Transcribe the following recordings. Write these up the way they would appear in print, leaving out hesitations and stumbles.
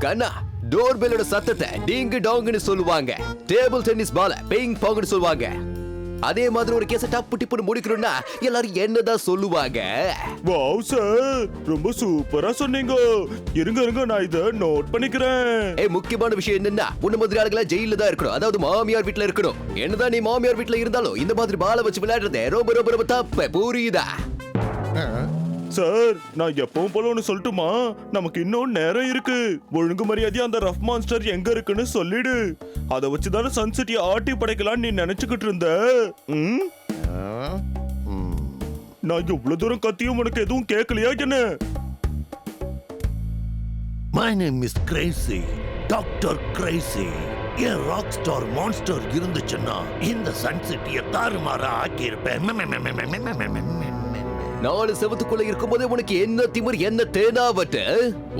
கண்ணா, door பெல்லோட சத்தத்தை டிங் டாங்னு சொல்லுவாங்க. Table tennis பால ping பாங்னு சொல்லுவாங்க. அதே மாதிரி ஒரு கேஸ டப்பு டிப்புன்னு முடிக்கணும்னா எல்லாரும் என்னதான் சொல்லுவாங்க? வாவ் சார், ரொம்ப சூப்பரா சொன்னீங்க. இருங்க நான் இத நோட் பண்ணிக்கிறேன். முக்கியமான விஷயம் என்னன்னா, உன்ன மாதிரி ஆளுங்களா ஜெயில தான் இருக்கணும், அதாவது மாமியார் வீட்ல இருக்கணும். என்னதான் நீ மாமியார் வீட்ல இருந்தாலும் இந்த மாதிரி பால வச்சு விளையாடுறது ரொம்ப ரொம்ப ரொம்ப தப்பு, புரியுதா? சார், நான் எப்பவும் போல ஒன்னு சொல்லட்டுமா? நமக்கு இன்னும் நேரம் இருக்கு. ஒழுங்கு மரியாதையா அந்த ரஃப் மான்ஸ்டர் எங்க இருக்குன்னு சொல்லிடு. அத வச்சுதானே சன்சிட்டியை ஆட்டி படைக்கலாம் நீ நினைச்சுக்கிட்டு இருந்த. நான் எவ்வளவு தூரம் கத்தியும் உனக்கு எதுவும் கேட்கலையா என்ன? My name is Crazy, Dr. Crazy. ஏன் ராக் ஸ்டார் மான்ஸ்டர் இருந்துச்சுன்னா இந்த சன்சிட்டியை தாறுமாறா ஆக்கியிருப்பேன். 4 செவத்துக்குள்ள இருக்கும்போதே உனக்கு என்ன திமிர், என்ன தேனாவட்டு?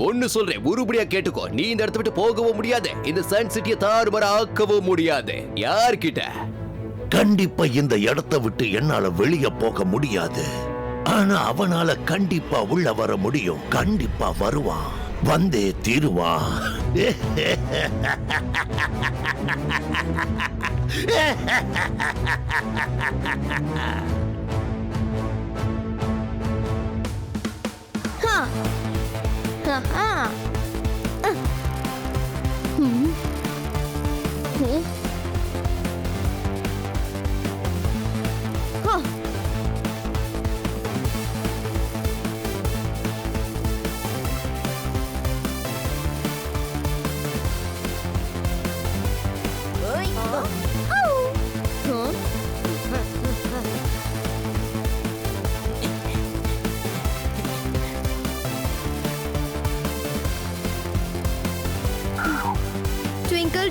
ஒன்னு சொல்றேன், உருப்படியா கேட்டுக்கோ. நீ இந்த இடத்த விட்டு போகவும் முடியாது, இந்த சன் சிட்டியை தாறுமாற ஆக்கவும் முடியாது. யார்கிட்ட? கண்டிப்பா இந்த இடத்தை விட்டு என்னால வெளியே போக முடியாது. ஆனா அவனால கண்டிப்பா உள்ள வர முடியும். கண்டிப்பா வருவான், வந்தே தீருவான்.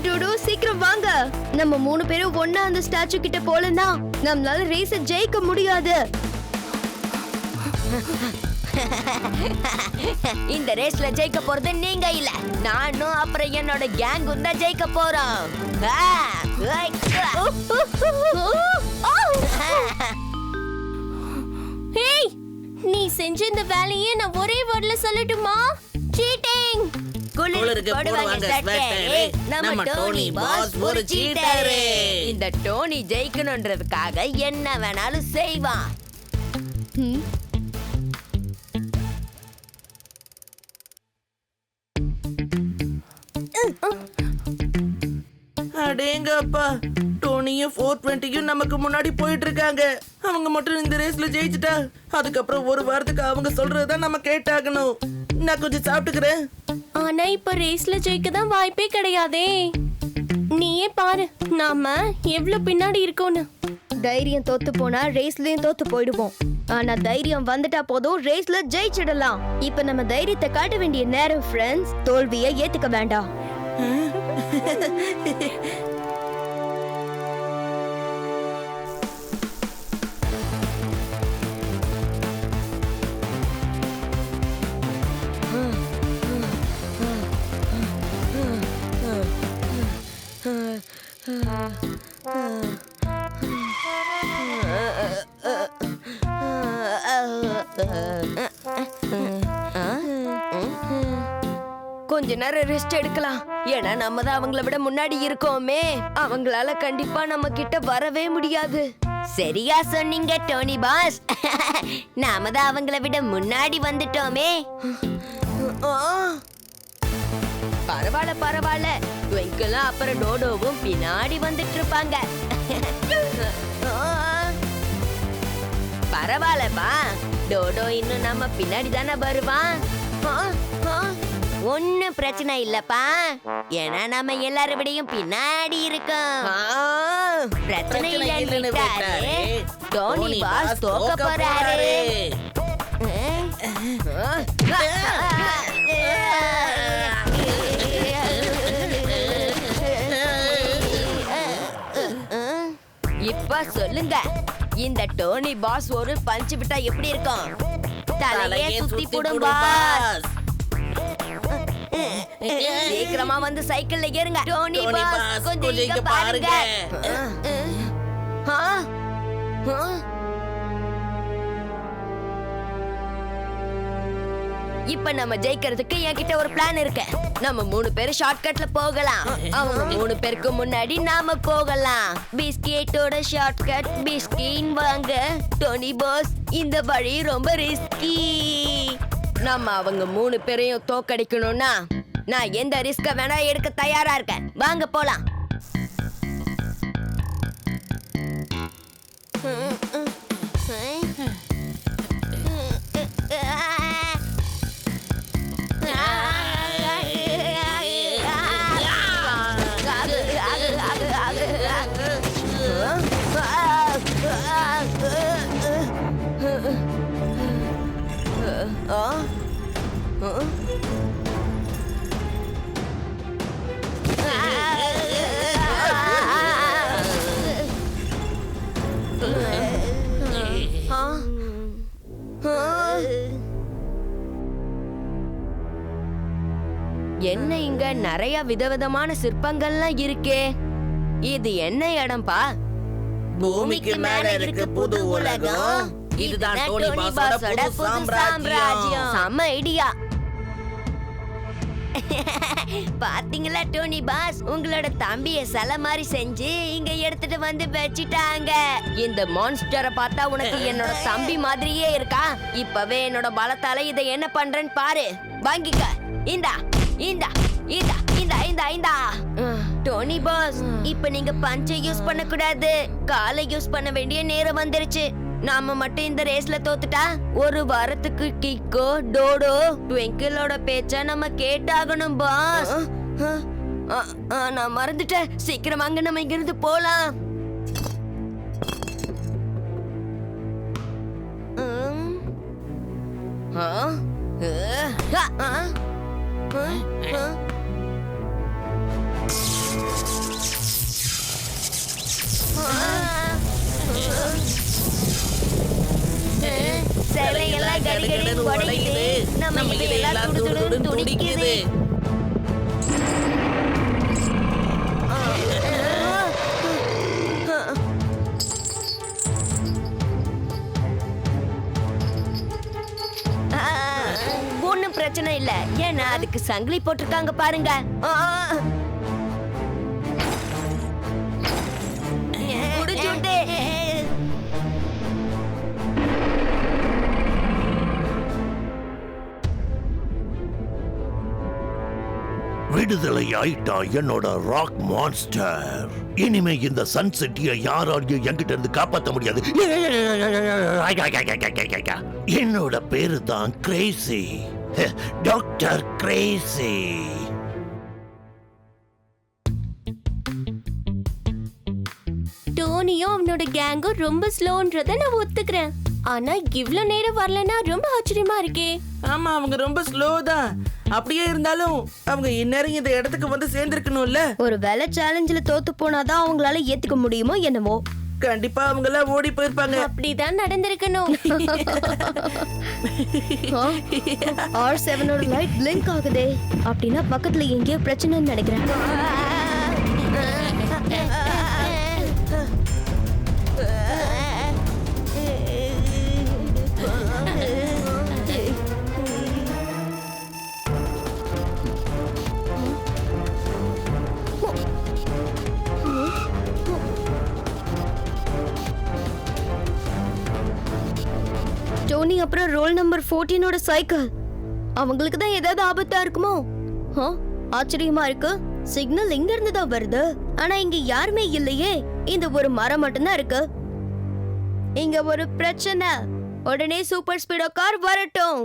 டூடு, சீக்கிரம் வாங்க. நம்ம 3 பேரும் ஒண்ணா அந்த ஸ்டாச்சு கிட்ட போலனா நம்மளால ரேஸ ஜெயிக்க முடியாது. இந்த ரேஸ்ல ஜெயிக்க போறது நீங்க இல்ல, நானும் அப்புறம் என்னோட கேங்கும் தான் ஜெயிக்க போறோம். ஹேய், நீ செஞ்ச இந்த வேலையை நான் ஒரே வேர்ட்ல சொல்லட்டுமா? சீட்டிங். நம்ம டோனி பாஸ் ஒரு சீட்டர். இந்த டோனி ஜெயிக்கணும்ன்றதுக்காக என்ன வேணாலும் செய்வான். அடேங்கப்பா, டோனியும் 420யும் நமக்கு முன்னாடி போயிட்டு இருக்காங்க. அவங்க மட்டும் இந்த ரேஸ்ல ஜெயிச்சுட்டா அதுக்கப்புறம் ஒரு வாரத்துக்கு அவங்க சொல்றதுதான் நம்ம கேட்டாகணும். நான் கொஞ்சம் சாப்பிட்டுக்கிறேன். ஆனா இப்ப ரேஸ்ல ஜெயிக்க தான் வாய்ப்பே கிடையாதே. நீயே பாரு, நாம எவ்வளவு பின்னாடி இருக்கோன்னு. தைரியம் தோத்து போனா ரேஸ்லயும் தோத்து போயிடுவோம். ஆனா தைரியம் வந்துட்டா போதும், ரேஸ்ல ஜெயிச்சிடலாம். இப்ப நம்ம தைரியத்தை காட்ட வேண்டிய நேரம் ஃப்ரெண்ட்ஸ். தோல்வியை ஏத்துக்க வேண்டாம். கொஞ்ச நேரம் ரெஸ்ட் எடுக்கலாம். ஏன்னா நம்ம தான் அவங்கள விட முன்னாடி இருக்கோமே. அவங்களால கண்டிப்பா நம்ம கிட்ட வரவே முடியாது. சரியா சொன்னீங்க டோனி பாஸ். நாம தான் அவங்கள விட முன்னாடி வந்துட்டோமே. பரவாயில்ல பரவாயில்ல, ட்விங்கிளும் அப்புறம் டோடோவும் பின்னாடி வந்துட்டு இருப்பாங்க. பரவாயில்லப்பா, டோடோ இன்னும் நம்ம பின்னாடி தானே வருவான். ஒன்னும் பிரச்சனை இல்லப்பா, ஏன்னா நம்ம எல்லாரும் விடையும் பின்னாடி இருக்கோம். பிரச்சனை இல்லைன்னு டோனி பாஸ் தோக்க போறாரு. இப்ப சொல்லுங்க, இந்த டோனி பாஸ் ஒரு பஞ்ச் விட்டா எப்படி இருக்கும்? தலையே சுத்தி போடும் பாஸ். சீக்கிரமா வந்து சைக்கிள்ல ஏறுங்க. டோனி டோனி பாஸ் பாஸ், கொஞ்சம் கொஞ்சம் இங்க இங்க பாருங்க. ஆ, ஆ. இப்ப நம்ம ஜெயிக்கிறதுக்கு என்கிட்ட ஒரு பிளான் இருக்கு. நம்ம 3 பேரும் ஷார்ட்கட்ல போகலாம். அவங்க 3 பேருக்கு முன்னாடி நாம போகலாம். பிஸ்கெட்டோட ஷார்ட்கட் பிஸ்கின் வாங்க. டோனி பாஸ், இந்த வழி ரொம்ப ரிஸ்கி. நம்ம அவங்க 3 பேரையும் தோக்கடிக்கணும்னா நான் எந்த ரிஸ்க வேணா எடுக்க தயாரா இருக்கேன். வாங்க போலாம். என்ன இங்க நிறைய விதவிதமான சிற்பங்கள்லாம் இருக்கே. இது என்ன இடம்பா? பூமிக்கு மேல இருக்கு புது உலகம். இதுதான் டோனி பாஸோட புது சாம்ராஜ்யம். செம்ம ஐடியா. பாத்தீங்களா டோனி பாஸ், உங்களோட தம்பிய சிலை மாதிரி செஞ்சு இங்க எடுத்துட்டு வந்து வச்சிட்டாங்க. இந்த மான்ஸ்டரை பார்த்தா உனக்கு என்னோட தம்பி மாதிரியே இருக்கா? இப்பவே என்னோட பலத்தால இதை என்ன பண்றேன்னு பாரு. வாங்கிக்க. இந்தா இந்தா இந்தா இந்தா இந்தா இந்தா. டோனி பாஸ், இப்ப நீங்க பஞ்சை யூஸ் பண்ண கூடாது. காலை யூஸ் பண்ண வேண்டிய நேரம் வந்துருச்சு. நாம மட்டும் இந்த ரேஸ்ல தோத்துட்டா 1 வாரத்துக்கு கிக்கோ டோடோ ட்விங்கிளோட பேச்ச நம்ம கேட்டாகணும் பாஸ். நான் மறந்துட்டேன். சீக்கிரம் அங்க நம்ம இங்க இருந்து போலாம். சிலையெல்லாம் கடிகடின்னு உடையுது. நம்ம இதெல்லாம் துடுதுடுன்னு துடிக்குது. ஒண்ணும் பிரச்சனை இல்ல, ஏன்னா அதுக்கு சங்கிலி போட்டிருக்காங்க பாருங்க. முடிச்சுட்டு விடுதலை ஆயிட்டா என்னோட ராக் மான்ஸ்டர். இனிமே இந்த சன் சிட்டியை யாராலையும் என்கிட்ட இருந்து காப்பாற்ற முடியாது. என்னோட பேரு தான் கிரேசி, டாக்டர் கிரேசி. டோனியும் அவனோட கேங்கும் ரொம்ப ஸ்லோன்றத நான் ஒத்துக்கிறேன். ஆனா இவ்ளோ நேரம் வரலன்னா ரொம்ப ஆச்சரியமா இருக்கே. ஆமா, அவங்க ரொம்ப ஸ்லோ தான். அப்படியே இருந்தாலும் அவங்க இந்நேரம் இந்த இடத்துக்கு வந்து சேர்ந்திருக்கணும்ல. ஒரு வேலை சேலஞ்சில தோத்து போனாதான் அவங்களால ஏத்துக்க முடியுமோ என்னவோ. கண்டிப்பா அவங்க எல்லாம் ஓடி போயிருப்பாங்க. அப்படிதான் நடந்திருக்கணும். R7ஓட லைட் பிளிங்க் ஆகுதே. அப்படின்னா பக்கத்துல எங்கேயோ பிரச்சனைன்னு நினைக்கிறேன். டோனி அப்புறம் ரோல் நம்பர் 14ஓட சைக்கிள். அவங்களுக்கு தான் ஏதாவது ஆபத்தா இருக்குமோ? ஆச்சரியமா இருக்கு. சிக்னல் இங்க இருந்து தான் வருது, ஆனா இங்க யாருமே இல்லையே. இந்த ஒரு மரம் மட்டும்தான் இருக்கு. இங்க ஒரு பிரச்சனை. உடனே சூப்பர் ஸ்பீடோ கார் வரட்டும்.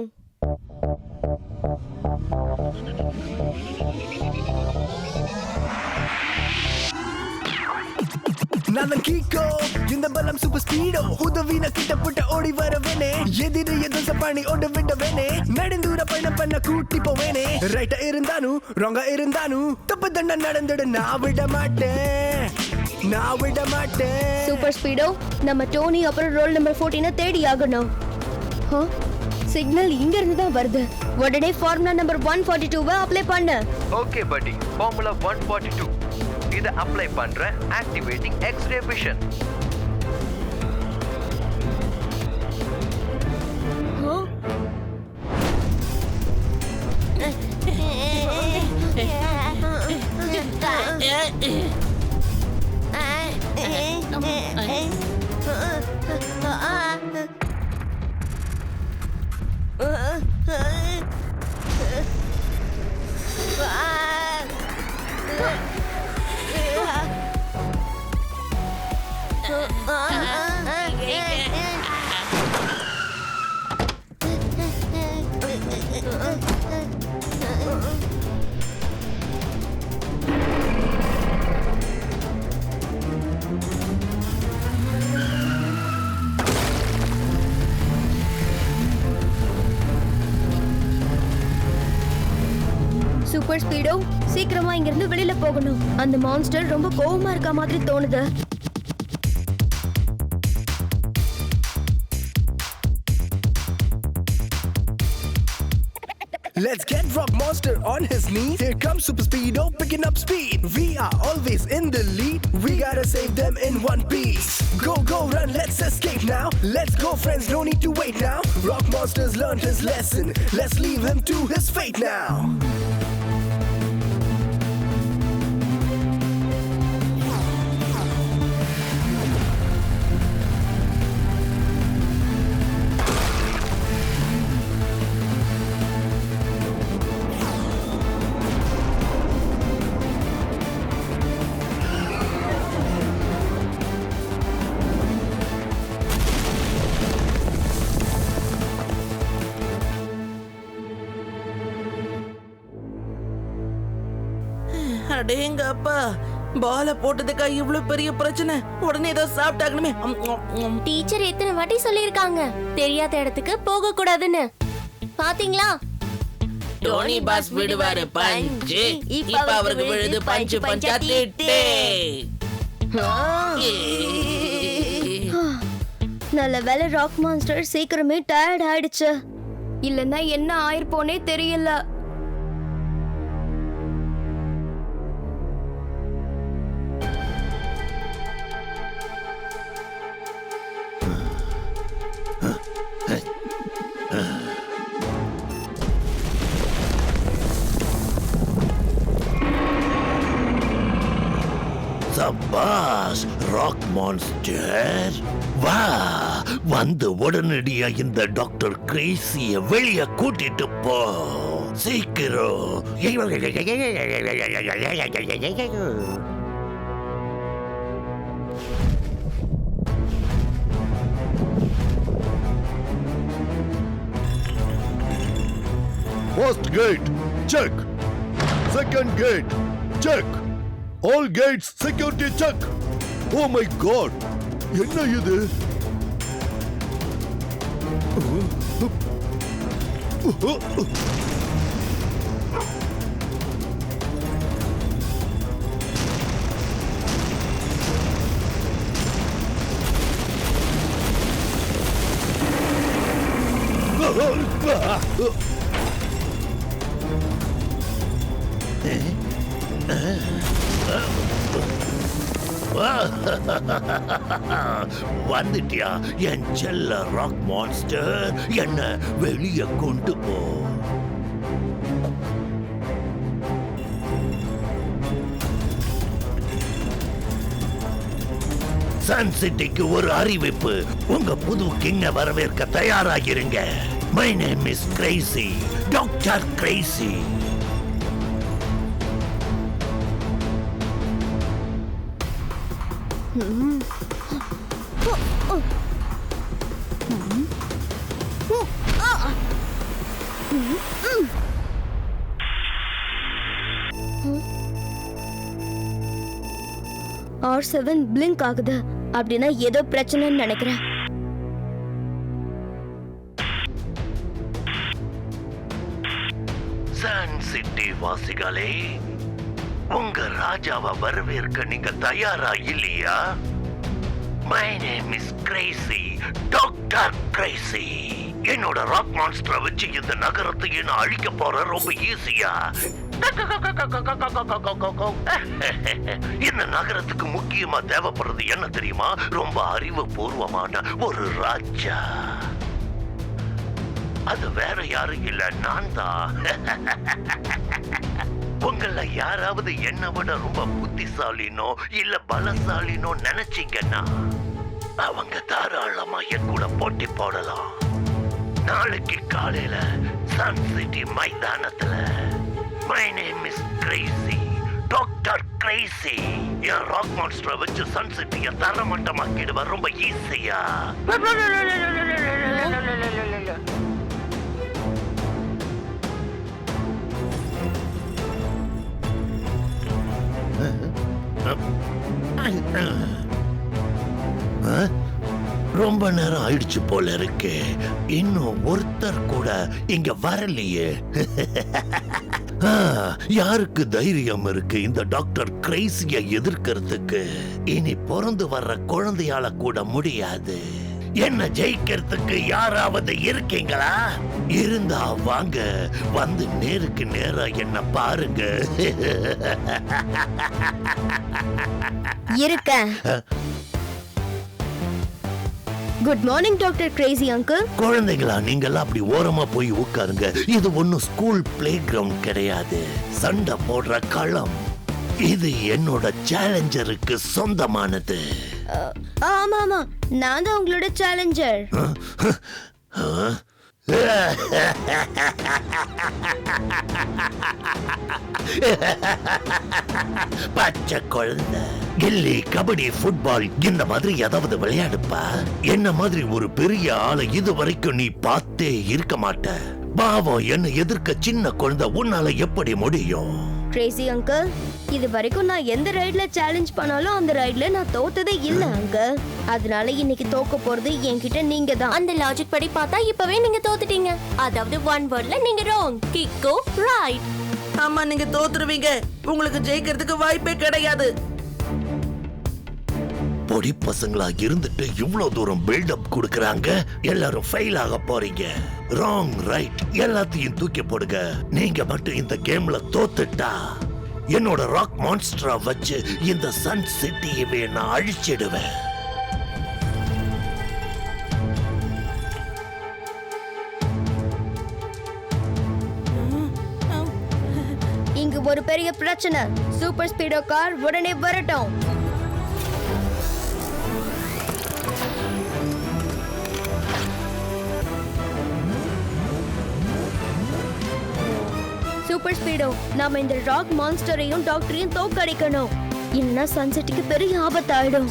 நான் கீக்கோ, இந்த பலம் சூப்பர் ஸ்பீடோ. உதவின கிட்ட புட்ட ஓடி வரவேனே. எதிரி எதுவும் பண்ணி ஓட விடவேனே. நெடுந்தூர பயணம் பண்ண கூட்டி போவேனே. ரைட்டா இருந்தானும் ராங்கா இருந்தானும் தப்பு தண்டை நடந்துட நான் விட மாட்டேன், நான் விட மாட்டேன். சூப்பர் ஸ்பீடோ, நம்ம டோனி அப்புறம் ரோல் நம்பர் 14 தேடி ஆகணும். சிக்னல் இங்க இருந்து தான் வருது. உடனே ஃபார்முலா நம்பர் 142 அப்ளை பண்ணு. ஓகே பட்டி, ஃபார்முலா 142 இத அப்ளை பண்றேன். Activating x-ray vision. Super Speedo, சீக்கிரமா இங்க இருந்து வெளியில போகணும். அந்த மான்ஸ்டர் ரொம்ப கோவமா இருக்க மாதிரி தோணுது. Let's get Rock Monster on his knees. Here comes Super Speedo picking up speed. We are always in the lead. We gotta save them in one piece. Go, go, run, let's escape now. Let's go, friends, no need to wait now. Rock Monster's learned his lesson. Let's leave him to his fate now. அடேங்க அப்பா, பால போட்டதுக்கா இவ்வளவு பெரிய பிரச்சனை. உடனே ஏதோ சாப்பிட்டாகணுமே. Teacher எத்தனை வாட்டி சொல்லிருக்காங்க தெரியாத இடத்துக்கு போக கூடாதுன்னு. பாத்தீங்களா? டோனி பாஸ் விடுவாரு பஞ்சு, இப்ப அவருக்கு விழுது பஞ்சு பஞ்சா திட்டே. நல்ல வேளை ராக் மான்ஸ்டர் சீக்கிரமே டயர்ட் ஆயிடுச்சு. இல்லன்னா என்ன ஆயிருப்போனே தெரியல. சபாஸ் ராக் மான்ஸ்டர், வா வந்து உடனடியா இந்த டாக்டர் கிரேசிய வெளிய கூட்டிட்டு போ சீக்கிரம். First gate, check. Second gate, check. All gates security check. Oh my god. என்ன இது? வந்துட்டியா என் செல்ல ராக் மான்ஸ்டர்? என்ன வெளிய கொண்டு போ. சன் சிட்டிக்கு ஒரு அறிவிப்பு. உங்க புது கிங்க வரவேற்க தயாராகிருங்க. My name is Crazy, doctor Crazy. R7 blink ஆகுது. அப்படின்னா ஏதோ பிரச்சனைன்னு நினைக்கிறேன். சன் சிட்டி வாசிகளே, உங்க ராஜாவை வரவேற்க நீங்க தயாரா இல்லையா? My name is Crazy, doctor Crazy. என்னோட ராக் மான்ஸ்டரை வச்சு இந்த நகரத்தை நான் அழிக்க போற ரொம்ப ஈஸியா. இந்த நகரத்துக்கு முக்கியமா தேவைப்படுறது என்ன தெரியுமா? ரொம்ப அறிவுபூர்வமான ஒரு ராஜா. அது வேற யாரும் இல்ல, நான் தான். உங்கள யாராவது என்ன விட ரொம்ப புத்திசாலினோ இல்ல பலசாலினோ நினைச்சீங்கன்னா அவங்க தாராளமா என் கூட போட்டி போடலாம். நாளைக்கு காலையில சன் சிட்டி மைதானத்துல my name is Crazy, doctor Crazy. என் ராக் மான்ஸ்டரை வச்சு சன் சிட்டியை தரமட்டமாக்கிடுவேன் ரொம்ப ஈஸியா. ரொம்ப நேரம் ஆயிடுச்சு போல இருக்கு. இன்னும் ஒருத்தர் கூட இங்க வரலையே. யாருக்கு தைரியம் இருக்கு இந்த டாக்டர் கிரேசியை எதிர்க்கிறதுக்கு? இனி பிறந்து வர்ற குழந்தையால கூட முடியாது. என்ன ஜெயிக்கிறதுக்கு யாராவது இருக்கீங்களா? இருந்தா வாங்க, வந்து நேருக்கு நேரா என்ன பாருங்க. இருக்க. Good morning doctor Crazy uncle. குழந்தைகளா நீங்கெல்லாம் அப்படி ஓரமா போய் உட்காருங்க. இது ஒன்னும் ஸ்கூல் பிளே கிரவுண்ட் கிடையாது, சண்டை போடுற களம். இது என்னோட சேலஞ்சருக்கு சொந்தமானது. ஆமா ஆமா, நான் தான் உங்களோட சேலஞ்சர். பச்சை குழந்தை, கில்லி, கபடி, ஃபுட்பால் இந்த மாதிரி ஏதாவது விளையாடுப்பா. என்ன மாதிரி ஒரு பெரிய ஆளை இது வரைக்கும் நீ பார்த்தே இருக்க மாட்ட. பாவம், என்ன எதிர்க்க சின்ன குழந்தை உன்னால எப்படி முடியும்? கிரேசி அங்கிள், இது வரைக்கும் நான் எந்த ரைட்ல சேலஞ்ச் பண்ணாலும் அந்த ரைட்ல நான் தோத்ததே இல்ல அங்கிள். அதனால இன்னைக்கு தோக்க போறது என்கிட்ட நீங்க தான். அந்த லாஜிக் படி பார்த்தா இப்பவே நீங்க தோத்துட்டீங்க. அதாவது ஒன் வேர்ட்ல நீங்க ராங், கிக்கோ ரைட். ஆமா, நீங்க தோத்துருவீங்க. உங்களுக்கு ஜெயிக்கிறதுக்கு வாய்ப்பே கிடையாது. பொடி பசங்களா இருந்துட்டு இவ்வளவு தூரம் பில்டப் கொடுக்கறாங்க. எல்லாரும் ஃபெயில் ஆக போறீங்க. ராங் ரைட் எல்லாத்தையும் தூக்கி போடுங்க. நீங்க மட்டும் இந்த கேம்ல தோத்துட்டா என்னோட ராக் மான்ஸ்டரை வச்சு இந்த சன் சிட்டியவே நான் அழிச்சிடுவேன். இங்கு ஒரு பெரிய பிரச்சனை. சூப்பர் ஸ்பீடோ கார் உடனே வரட்டும். சூப்பர் ஸ்பீடோ, நாம இந்த ராக் மான்ஸ்டரையும் டாக்டரையும் தோக்கடிக்கணும். இல்லைன்னா சன் சிட்டிக்கு பெரிய ஆபத்தாயிடும்.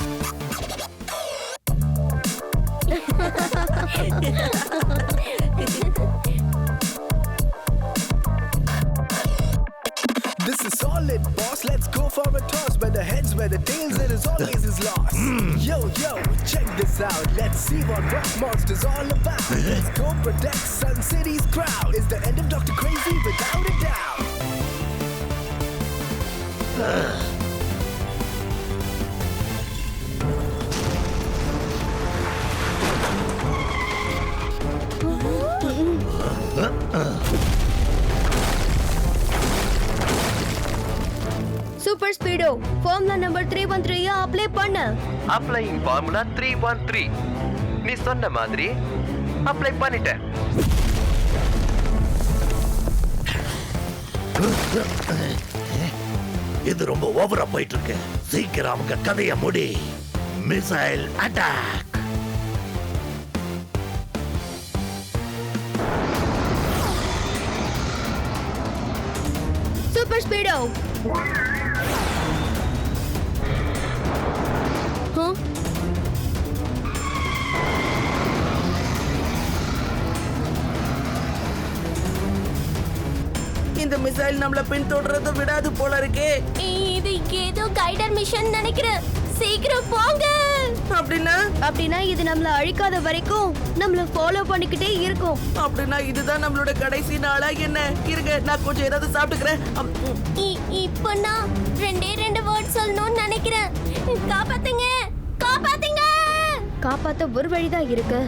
This is solid, boss. Let's go for a toss. Where the heads, where the tails, it is always is lost. Yo, yo, check this out. Let's see what Rock Monster's all about. Let's go protect Sun City's crowd. It's the end of Dr. Crazy without a doubt. Super Speedo, formula number 313 apply பண்ணு. Applying formula 313. நீ சொன்ன மாதிரி apply பண்ணிட்டேன். இது ரொம்ப ஓவரா போயிட்டு இருக்கு. சீக்கிரம் அவங்க கதைய முடி. Missile attack. சூப்பர் ஸ்பீடோ. இந்த மிசைல் நம்மள பின்தொடர்றத விடாது போல இருக்கே. இது ஏதோ கைடர் மிஷன் நினைக்கிறேன். சீக்கிரம் போங்க. அப்படின்னா இது நம்மள அழிக்காத வரைக்கும் நம்மள ஃபாலோ பண்ணிக்கிட்டே இருக்கும். அப்படின்னா இதுதான் நம்மளோட கடைசி நாளா என்ன? இருங்க, நான் கொஞ்சம் ஏதாவது சாப்பிட்டுக்கிறேன். இப்போ நான் ரெண்டு வேர்ட் சொல்லணும்னு நினைக்கிறேன். காப்பாத்துங்க, காப்பாத்துங்க. காப்பாத்த ஒரு வழிதான் இருக்கு.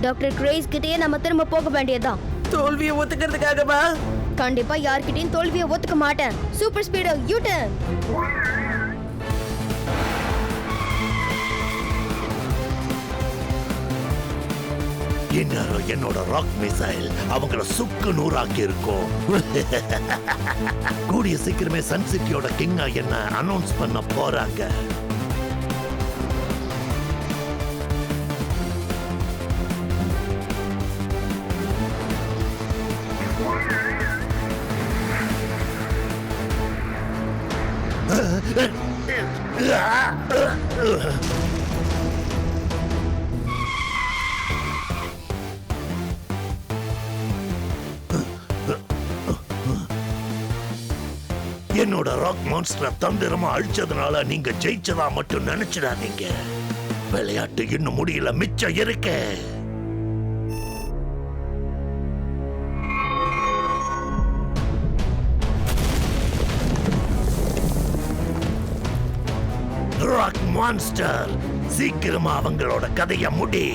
டாக்டர் கிரேஸ் கிட்டயே நம்ம திரும்ப போக வேண்டியதுதான். தோல்வியை ஒத்துக்கிறதுக்காகவா? கண்டிப்பா யார்கிட்டயும் தோல்வியை ஒத்துக்க மாட்டேன். Super Speedo U turn. இந்நேரம் என்னோட ராக் மிசைல் அவங்கள சுக்கு நூறாக்கி இருக்கும். கூடிய சீக்கிரமே சன் சிட்டியோட கிங்கா என்ன அனௌன்ஸ் பண்ண போறாங்க. என்னோட ராக் மான்ஸ்டரை தந்திரமா அழிச்சதுனால நீங்க ஜெயிச்சதா மட்டும் நினைச்சிடாதீங்க. விளையாட்டு இன்னும் முடியல, மிச்சம் இருக்கு. ராக் மான்ஸ்டர், சீக்கிரமா அவங்களோட கதைய முடி.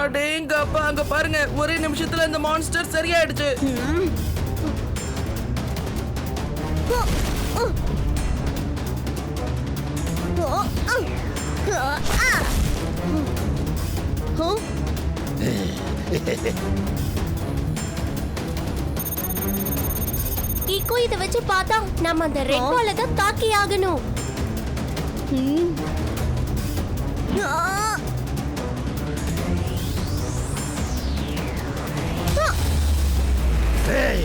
அடேங்க அப்பா, அங்க பாருங்க, ஒரே நிமிஷத்துல இந்த மான்ஸ்டர் சரியாயிடுச்சு. கிக்கு இத வச்சு பார்த்தா நம்ம அந்த ரெட் பால தான் தாக்கி ஆகணும். Hey!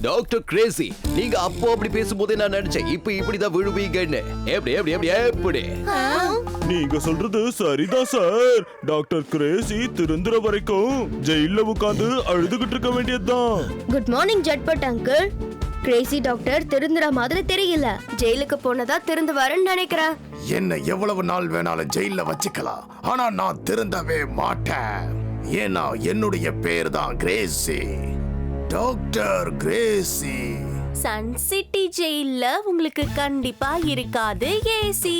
டாக்டர் கிரேசி, நீங்க அப்போ அப்படி பேசும்போதே நான் நினைச்சேன் இப்ப இப்படிதான் விழுவீங்கன்னு. எப்படி எப்படி எப்படி எப்படி? நீங்க சொல்றது சரிதான் சார். டாக்டர் கிரேசி திருந்துற வரைக்கும் ஜெயில உட்கார்ந்து அழுதுகிட்டு இருக்க வேண்டியதுதான். Good morning Jhatpat uncle. Crazy doctor திருந்துற மாதிரி தெரியல. ஜெயிலுக்கு போனதா திருந்துவாருன்னு நினைக்கிறேன். என்ன எவ்வளவு நாள் வேணாலும் ஜெயில வச்சுக்கலாம், ஆனா நான் திருந்தவே மாட்டேன். ஏன்னா என்னுடைய பேர் தான் Crazy, doctor Crazy. Sun City ஜெயில்ல உங்களுக்கு கண்டிப்பா இருக்காது ஏசி.